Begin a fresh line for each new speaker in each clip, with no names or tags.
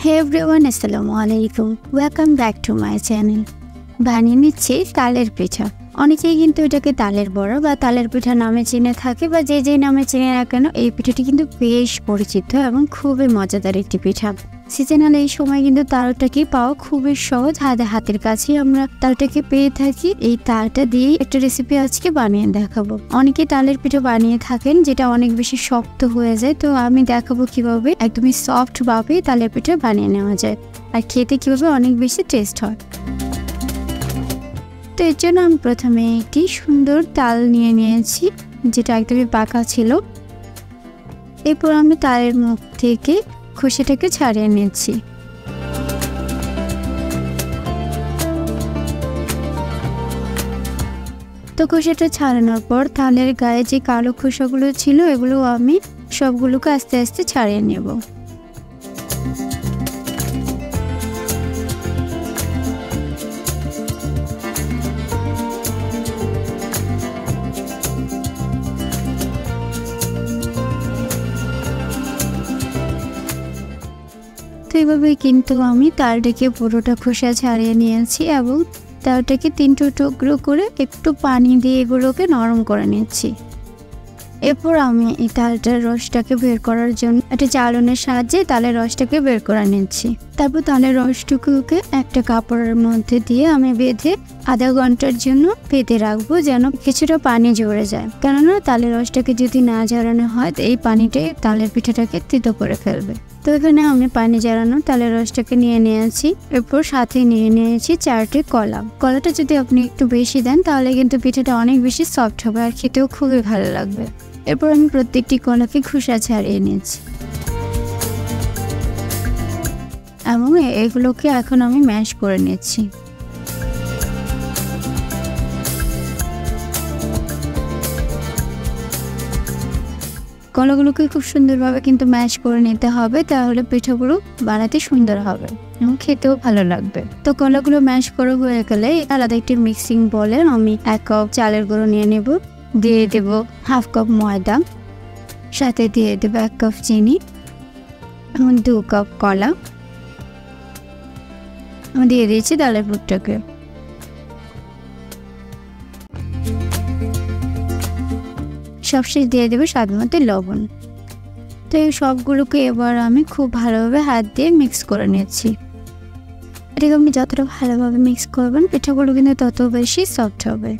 Hey everyone, Assalamualaikum. Welcome back to my channel. বানিয়ে নিচ্ছি তালের পিঠা। অনেকেই কিন্তু এটাকে তালের বড়া বা তালের পিঠা নামে চিনে থাকে বা যে নামে চিনে না কেন এই পিঠাটি কিন্তু বেশ পরিচিত এবং খুবই মজাদার একটি পিঠা। সিজনাল এই সময় কিন্তু তালটাকে পাওয়া খুবই সহজ, হাতের কাছেই আমরা তালটাকে পেয়ে থাকি। এই তালটা দিয়ে একটা রেসিপি আজকে বানিয়ে দেখাবো। অনেকে তালের পিঠা বানিয়ে থাকেন যেটা অনেক বেশি শক্ত হয়ে যায়, তো আমি দেখাবো কিভাবে একদমই সফট ভাবে তালের পিঠা বানিয়ে নেওয়া যায় আর খেতে কিভাবে অনেক বেশি টেস্ট হয়। তো এর জন্য আমি প্রথমে একটি সুন্দর তাল নিয়ে নিয়েছি যেটা একদমই পাকা ছিল। এরপর আমি তালের মুখ থেকে খোসাটাকে ছাড়িয়ে নিয়েছি। তো খোসাটা ছাড়ানোর পর তালের গায়ে যে কালো খোসাগুলো ছিল এগুলো আমি সবগুলোকে আস্তে আস্তে ছাড়িয়ে নেব। তো এইভাবে কিন্তু আমি তালটাকে পুরোটা খোসা ছাড়িয়ে নিয়েছি এবং তালটাকে 3টো টুকরো করে একটু পানি দিয়ে এগুলোকে নরম করে নিচ্ছি। এরপর আমি এই তালটার রসটাকে বের করার জন্য একটা চালনের সাহায্যে তালের রসটাকে বের করে নিচ্ছি। তারপর তালের রসটুকুকে একটা কাপড়ের মধ্যে দিয়ে আমি বেঁধে আধা ঘন্টার জন্য বেঁধে রাখবো যেন কিছুটা পানি ঝরে যায়, কেননা তালের রসটাকে যদি না ঝরানো হয় এই পানিটাই তালের পিঠাটাকে তিতো করে ফেলবে। তো এখানে আমি পানি ঝরানো তালের রসটাকে নিয়ে নিয়েছি। এরপর সাথে নিয়ে নিয়েছি 4টে কলা। কলাটা যদি আপনি একটু বেশি দেন তাহলে কিন্তু পিঠাটা অনেক বেশি সফট হবে আর খেতেও খুবই ভালো লাগবে। এরপর আমি প্রত্যেকটি কলাকে খোসা ছাড়িয়ে নিয়েছি এবং এগুলোকে এখন আমি ম্যাশ করে নিচ্ছি। কলাগুলোকে খুব সুন্দরভাবে কিন্তু ম্যাশ করে নিতে হবে, তাহলে পিঠাগুলো বানাতে সুন্দর হবে এবং খেতেও ভালো লাগবে। তো কলাগুলো ম্যাশ করা হয়ে গেলে আলাদা একটি মিক্সিং বলে আমি 1 কাপ চালের গুঁড়ো নিয়ে নেব, দিয়ে দেব 1/2 কাপ ময়দা, সাথে দিয়ে দেব 1 কাপ চিনি এবং 2 কাপ কলা। আমি দিয়ে দিয়েছি তালের পুরটাকে। সবশেষ দিয়ে দেবো স্বাদ মতো লবণ। তো এই সবগুলোকে এবার আমি খুব ভালোভাবে হাত দিয়ে মিক্স করে নিচ্ছি। এটাকে আপনি যতটা ভালোভাবে মিক্স করবেন পিঠাগুলো কিন্তু তত বেশি সফট হবে।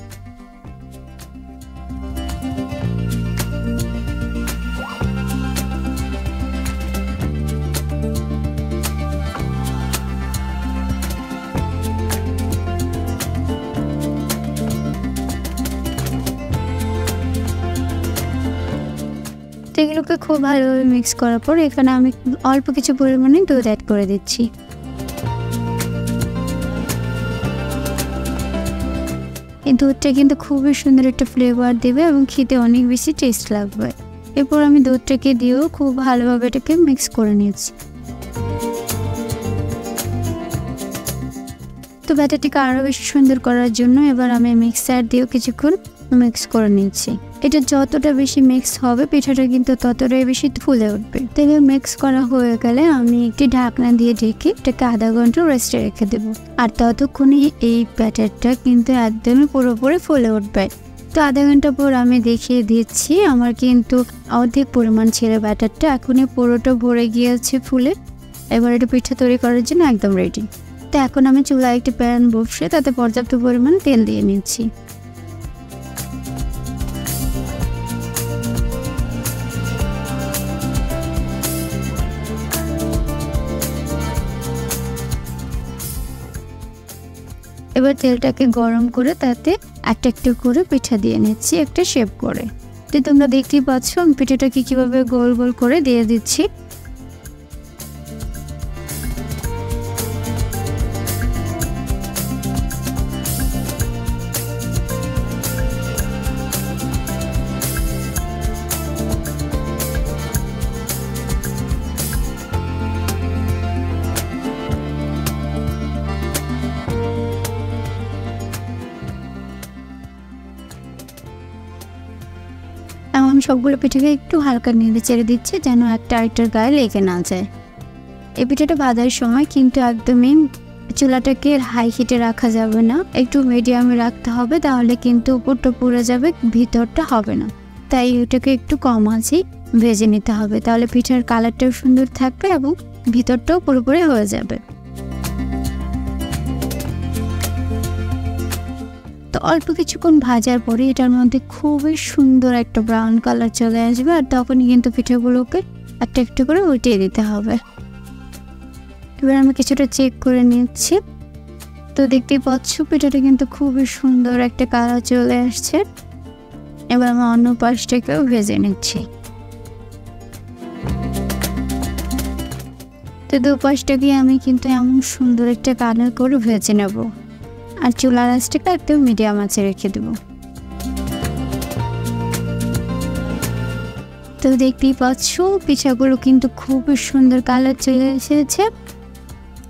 এগুলোকে খুব ভালোভাবে মিক্স করার পর এখানে আমি অল্প কিছু পরিমাণে দুধ অ্যাড করে দিচ্ছি। এই দুধটা কিন্তু খুবই সুন্দর একটা ফ্লেভার দেবে এবং খেতে অনেক বেশি টেস্ট লাগবে। এরপর আমি দুধটাকে দিয়েও খুব ভালোভাবে এটাকে মিক্স করে নিচ্ছি। তো ব্যাটারটিকে আরও বেশি সুন্দর করার জন্য এবার আমি মিক্সার দিয়েও কিছুক্ষণ মিক্স করে নিচ্ছি। এটা যতটা বেশি মিক্স হবে পিঠাটা কিন্তু ততটাই বেশি ফুলে উঠবে। তবে মিক্স করা হয়ে গেলে আমি একটি ঢাকনা দিয়ে ঢেকে এটাকে আধা ঘন্টা রেস্টে রেখে দেব। আর ততক্ষণে এই ব্যাটারটা কিন্তু একদমই পুরোপুরি ফুলে উঠবে। তো আধা ঘন্টা পর আমি দেখিয়ে দিচ্ছি আমার কিন্তু অর্ধেক পরিমাণ ছিল ব্যাটারটা, এখনই পুরোটা ভরে গিয়েছে ফুলে। এবার এটা পিঠা তৈরি করার জন্য একদম রেডি। তো এখন আমি চুলায় একটি প্যান বসিয়ে তাতে পর্যাপ্ত পরিমাণ তেল দিয়ে নিচ্ছি। এবার তেলটাকে গরম করে তাতে একটা একটা করে পিঠা দিয়ে নিচ্ছি একটা শেপ করে। তো তোমরা দেখতেই পাচ্ছ আমি পিঠাটাকে কিভাবে গোল গোল করে দিয়ে দিচ্ছি। আমি সবগুলো পিঠাকে একটু হালকা নেড়ে চেড়ে দিচ্ছি যেন একটা আরেকটার গায়ে লেগে না যায়। এই পিঠাটা ভাজার সময় কিন্তু একদমই চুলাটাকে হাই হিটে রাখা যাবে না, একটু মিডিয়ামে রাখতে হবে, তাহলে কিন্তু উপরটা পুড়ে যাবে, ভিতরটা হবে না। তাই ওটাকে একটু কম আঁচে ভেজে নিতে হবে, তাহলে পিঠার কালারটাও সুন্দর থাকবে এবং ভিতরটাও পুরোপুরি হয়ে যাবে। তো অল্প কিছুক্ষণ ভাজার পরে এটার মধ্যে খুবই সুন্দর একটা ব্রাউন কালার চলে আসবে, আর তখনই কিন্তু পিঠাগুলোকে একটা একটা করে উল্টিয়ে দিতে হবে। এবার আমি কিছুটা চেক করে নিচ্ছি। তো দেখতেই পাচ্ছ পিঠাটা কিন্তু খুবই সুন্দর একটা কালার চলে আসছে। এবার আমি অন্য পাশটাকেও ভেজে নিচ্ছি। তো দুপাশটাকে আমি কিন্তু এমন সুন্দর একটা কালার করে ভেজে নেব, আর চুলার আঁচটাকে একদম মিডিয়াম আঁচে রেখে দেব। তো দেখতেই পাচ্ছ পিঠাগুলো কিন্তু খুবই সুন্দর কালার চলে এসেছে।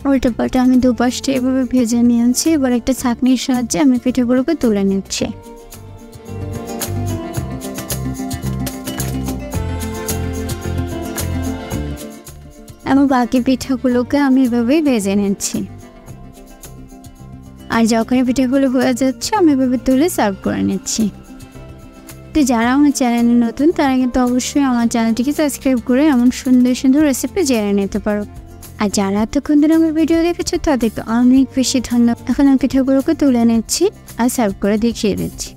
উল্টো পাল্টা আমি দুপাশটা এভাবে ভেজে নিয়েছি। এবার একটা ছাঁকনির সাহায্যে আমি পিঠাগুলোকে তুলে নিচ্ছি। এবং বাকি পিঠাগুলোকে আমি এভাবেই ভেজে নিচ্ছি। আর যখনই পিঠাগুলো হয়ে যাচ্ছে আমি এভাবে তুলে সার্ভ করে নিচ্ছি। তো যারা আমার চ্যানেলে নতুন তারা কিন্তু অবশ্যই আমার চ্যানেলটিকে সাবস্ক্রাইব করে এমন সুন্দর সুন্দর রেসিপি জেনে নিতে পারো। আর যারা এতক্ষণ ধরে আমার ভিডিও দেখেছো তাদেরকে অনেক বেশি ধন্যবাদ। এখন আমি পিঠাগুলোকে তুলে নিচ্ছি আর সার্ভ করে দেখিয়ে দিচ্ছি।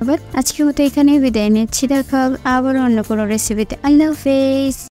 আবার আজকের মতো এখানেই বিদায় নিচ্ছি। দেখা হবে আবার অন্য কোনো রেসিপিতে। আল্লাহ হাফেজ।